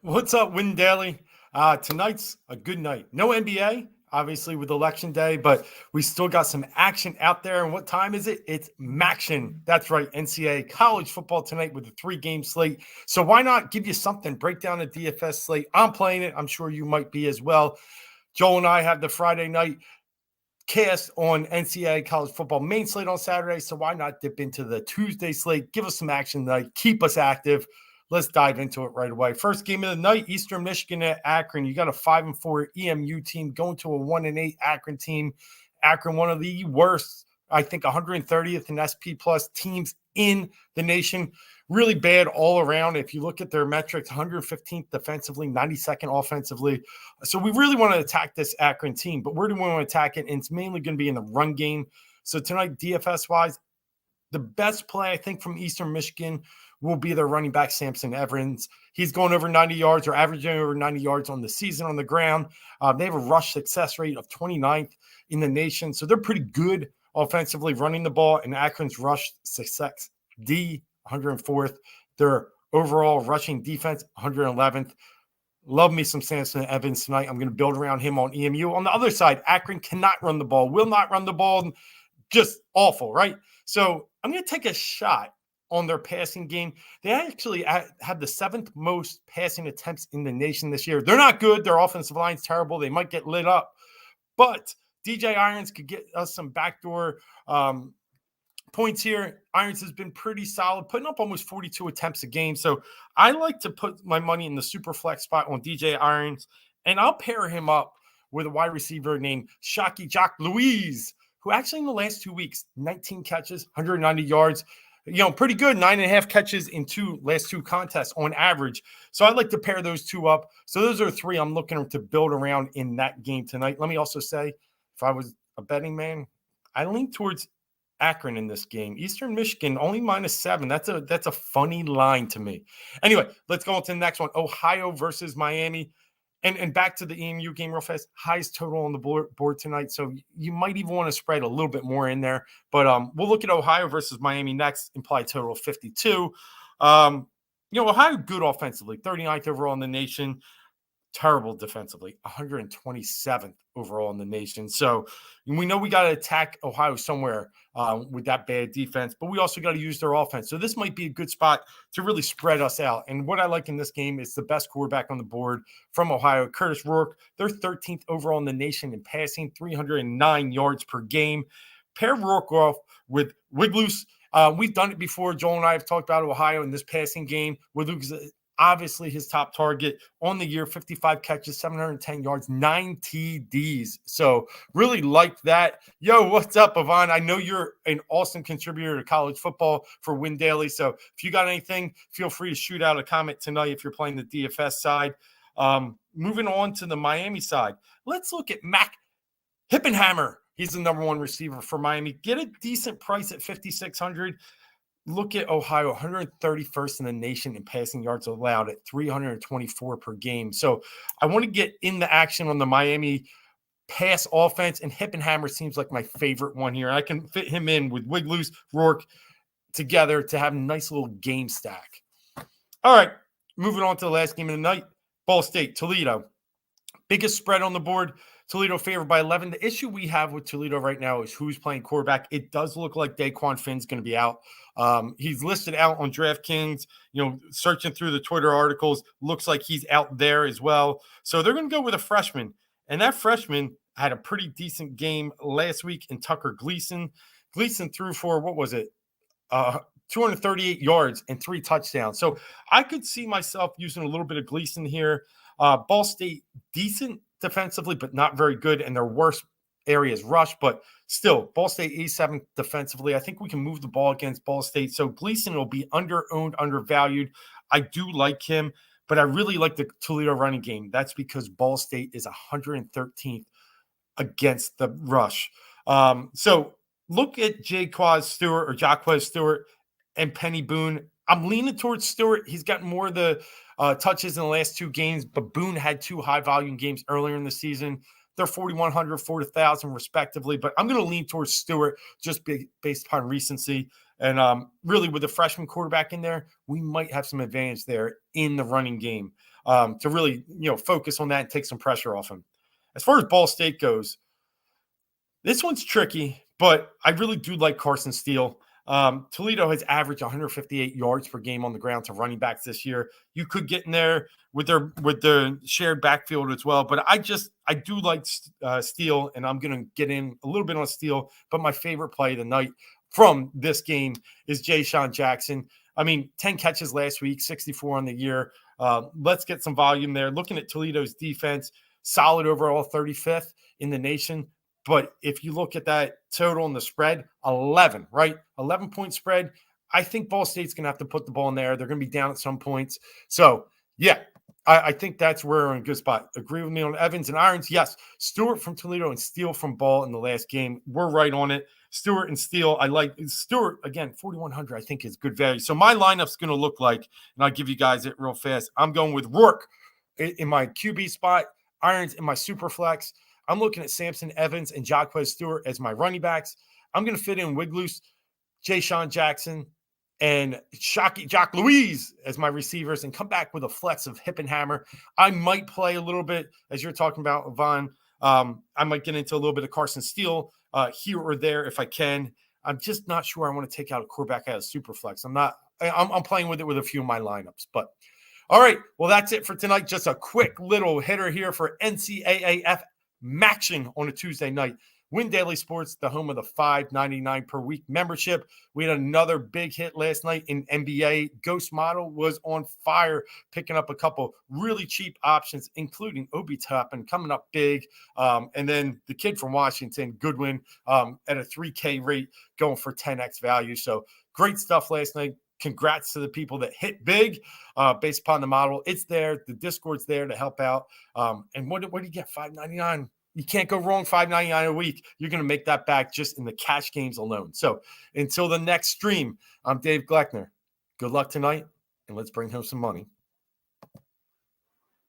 What's up, Win Daily? Tonight's a good night. No NBA, obviously, with Election Day, but we still got some action out there. And what time is it? It's Maction. That's right, NCAA college football tonight with a 3-game slate. So why not give you something? Break down a DFS slate. I'm playing it. I'm sure you might be as well. Joel and I have the Friday night cast on NCAA college football main slate on Saturday. So why not dip into the Tuesday slate? Give us some action tonight. Keep us active. Let's dive into it right away. First game of the night, Eastern Michigan at Akron. You got a 5-4 EMU team going to a 1-8 Akron team. Akron, one of the worst, I think, 130th and SP plus teams in the nation. Really bad all around. If you look at their metrics, 115th defensively, 92nd offensively. So we really want to attack this Akron team, but where do we want to attack it? And it's mainly going to be in the run game. So tonight, DFS-wise, the best play, I think, from Eastern Michigan will be their running back, Samson Evans. He's going over 90 yards or averaging over 90 yards on the season on the ground. They have a rush success rate of 29th in the nation. So they're pretty good offensively running the ball. And Akron's rush success, 104th. Their overall rushing defense, 111th. Love me some Samson Evans tonight. I'm going to build around him on EMU. On the other side, Akron cannot run the ball, will not run the ball. Just awful, right? So I'm going to take a shot on their passing game. They actually have the 7th most passing attempts in the nation this year. They're not good. Their offensive line's terrible. They might get lit up. But DJ Irons could get us some backdoor points here. Irons has been pretty solid, putting up almost 42 attempts a game. So I like to put my money in the super flex spot on DJ Irons, and I'll pair him up with a wide receiver named Shocky Jock Louise, who actually in the last 2 weeks, 19 catches, 190 yards, pretty good, 9.5 catches in last two contests on average. So I'd like to pair those two up. So those are 3 I'm looking to build around in that game tonight. Let me also say, if I was a betting man, I lean towards Akron in this game. Eastern Michigan only -7. That's a funny line to me. Anyway, let's go on to the next one. Ohio versus Miami. And back to the EMU game real fast. Highest total on the board tonight. So you might even want to spread a little bit more in there. But we'll look at Ohio versus Miami next. Implied total of 52. Ohio good offensively. 39th overall in the nation. Terrible defensively. 127th overall in the nation. So we know we got to attack Ohio somewhere with that bad defense, but we also got to use their offense. So this might be a good spot to really spread us out. And what I like in this game is the best quarterback on the board from Ohio, Curtis Rourke. They're 13th overall in the nation in passing, 309 yards per game. Pair Rourke off with Wigloose. We've done it before. Joel and I have talked about Ohio in this passing game. Wigloose is obviously his top target on the year, 55 catches, 710 yards, 9 TDs. So really like that. Yo, what's up, Yvonne? I know you're an awesome contributor to college football for Win Daily. So if you got anything, feel free to shoot out a comment tonight if you're playing the DFS side. Moving on to the Miami side. Let's look at Mac Hippenhammer. He's the number 1 receiver for Miami. Get a decent price at 5,600. Look at Ohio, 131st in the nation in passing yards allowed at 324 per game. So I want to get in the action on the Miami pass offense, and Hippenhammer seems like my favorite one here. I can fit him in with Wigloose, Rourke together to have a nice little game stack. All right, moving on to the last game of the night, Ball State, Toledo. Biggest spread on the board. Toledo favored by 11. The issue we have with Toledo right now is who's playing quarterback. It does look like Daquan Finn's going to be out. He's listed out on DraftKings, searching through the Twitter articles. Looks like he's out there as well. So they're going to go with a freshman. And that freshman had a pretty decent game last week in Tucker Gleason. Gleason threw for, 238 yards and 3 touchdowns. So I could see myself using a little bit of Gleason here. Ball State, decent defensively, but not very good. And their worst area is rush, but still, Ball State 87th defensively. I think we can move the ball against Ball State. So Gleason will be underowned, undervalued. I do like him, but I really like the Toledo running game. That's because Ball State is 113th against the rush. So look at Jaquez Stewart and Penny Boone. I'm leaning towards Stewart. He's got more of the touches in the last 2 games, but Boone had 2 high-volume games earlier in the season. They're 4,100, 4,000 respectively, but I'm going to lean towards Stewart just based upon recency. And really, with the freshman quarterback in there, we might have some advantage there in the running game to really, focus on that and take some pressure off him. As far as Ball State goes, this one's tricky, but I really do like Carson Steele. Toledo has averaged 158 yards per game on the ground to running backs this year. You could get in there with their shared backfield as well, but I do like Steele, and I'm going to get in a little bit on Steele. But my favorite play of the night from this game is Jay-Sean Jackson. I mean, 10 catches last week, 64 on the year. Let's get some volume there. Looking at Toledo's defense, solid overall, 35th in the nation. But if you look at that total and the spread, 11, right? 11-point spread. I think Ball State's going to have to put the ball in there. They're going to be down at some points. So, yeah, I think that's where we're in a good spot. Agree with me on Evans and Irons? Yes. Stewart from Toledo and Steele from Ball in the last game. We're right on it. Stewart and Steele, I like. Stewart, again, 4,100, I think is good value. So my lineup's going to look like, and I'll give you guys it real fast. I'm going with Rourke in my QB spot, Irons in my super flex. I'm looking at Samson Evans and Jacquez Stewart as my running backs. I'm going to fit in Wigloose, Jay-Sean Jackson, and Jock Louise as my receivers and come back with a flex of Hip and Hammer. I might play a little bit, as you're talking about, Yvonne. I might get into a little bit of Carson Steele here or there if I can. I'm just not sure I want to take out a quarterback out of super flex. I'm playing with it with a few of my lineups, but all right. Well, that's it for tonight. Just a quick little hitter here for NCAAF matching on a Tuesday night. Win Daily Sports, the home of the $5.99 per week membership. We had another big hit last night in NBA. Ghost Model was on fire, picking up a couple really cheap options, including Obi Toppin coming up big. And then the kid from Washington, Goodwin, at a 3K rate going for 10x value. So great stuff last night. Congrats to the people that hit big based upon the model. It's there. The Discord's there to help out. And what do you get? $5.99. You can't go wrong. $5.99 a week. You're going to make that back just in the cash games alone. So until the next stream, I'm Dave Gloeckner. Good luck tonight, and let's bring home some money.